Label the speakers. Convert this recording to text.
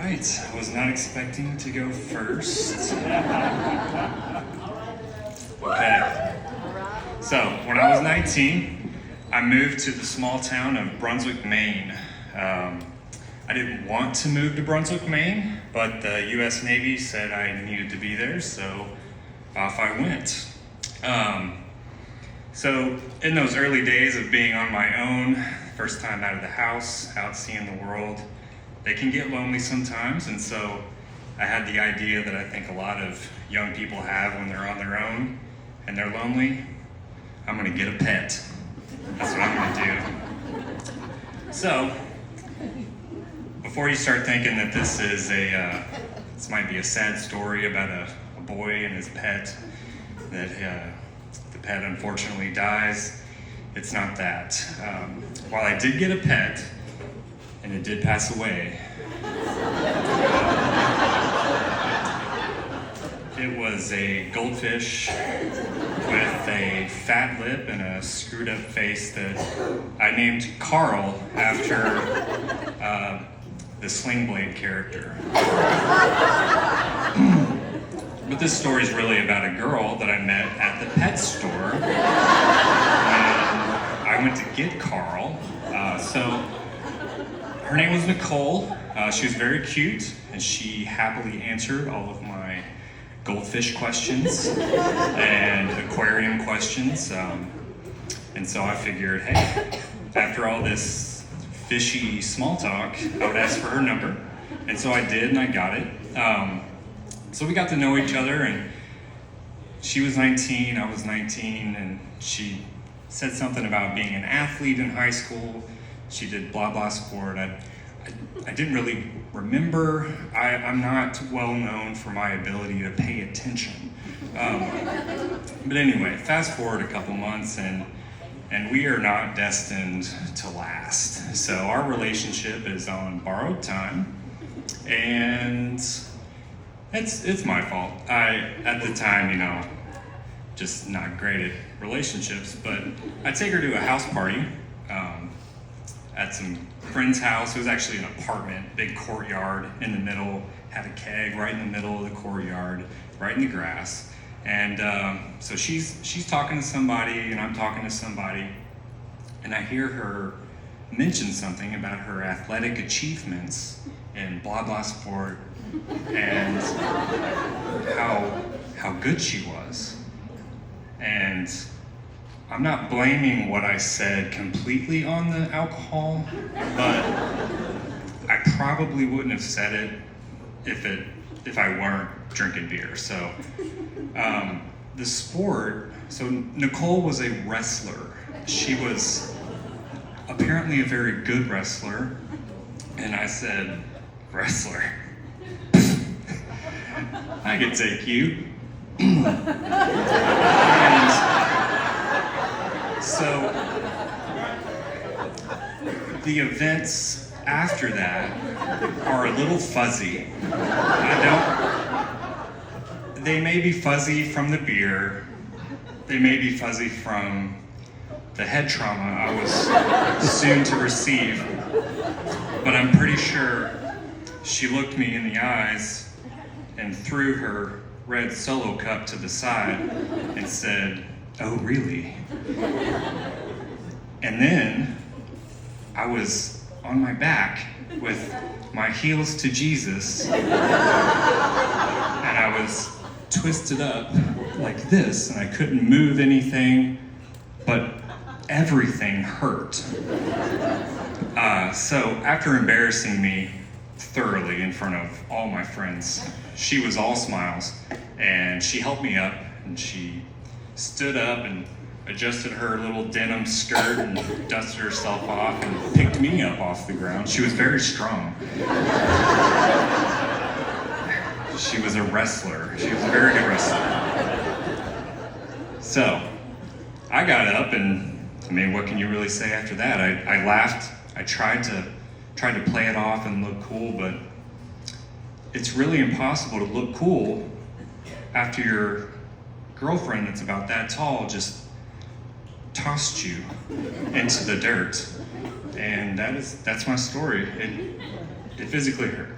Speaker 1: right, I was not expecting to go first. Okay, so when I was 19, I moved to the small town of Brunswick, Maine. I didn't want to move to Brunswick, Maine, but the U.S. Navy said I needed to be there, so off I went. So in those early days of being on my own, first time out of the house, out seeing the world, they can get lonely sometimes, and so I had the idea that I think a lot of young people have when they're on their own and they're lonely. I'm gonna get a pet. That's what I'm gonna do. So, before you start thinking that this is this might be a sad story about a boy and his pet, that the pet unfortunately dies, it's not that. While I did get a pet, and it did pass away, it was a goldfish with a fat lip and a screwed up face that I named Carl after the Sling Blade character. But this story is really about a girl that I met at the pet store when I went to get Carl. Her name was Nicole. She was very cute, and she happily answered all of my goldfish questions and aquarium questions. And so I figured, hey, after all this fishy small talk, I would ask for her number. And so I did, and I got it. So we got to know each other, and she was 19, I was 19, and she said something about being an athlete in high school. She did blah blah sport. I didn't really remember. I'm not well known for my ability to pay attention. But anyway, fast forward a couple months, and we are not destined to last. So our relationship is on borrowed time, and it's my fault. At the time, just not great at relationships, but I take her to a house party at some friend's house. It was actually an apartment, big courtyard in the middle, had a keg right in the middle of the courtyard, right in the grass. And so she's talking to somebody, and I'm talking to somebody, and I hear her mention something about her athletic achievements in blah blah sport and how good she was. And I'm not blaming what I said completely on the alcohol, but I probably wouldn't have said it if I weren't drinking beer. So the sport, so Nicole was a wrestler. She was apparently a very good wrestler, and I said, wrestler? I could take you. And so the events after that are a little fuzzy. They may be fuzzy from the beer. They may be fuzzy from the head trauma I was soon to receive. But I'm pretty sure she looked me in the eyes and threw her red Solo cup to the side and said, "Oh, really?" And then I was on my back with my heels to Jesus, and I was twisted up like this, and I couldn't move anything, but everything hurt. So after embarrassing me thoroughly in front of all my friends, she was all smiles, and she helped me up, and she stood up and adjusted her little denim skirt and dusted herself off and picked me up off the ground. She was very strong. She was a wrestler. She was a very good wrestler. So I got up, and what can you really say after that? I laughed. I tried to play it off and look cool, but it's really impossible to look cool after your girlfriend that's about that tall just tossed you into the dirt. And that's my story. It physically hurt.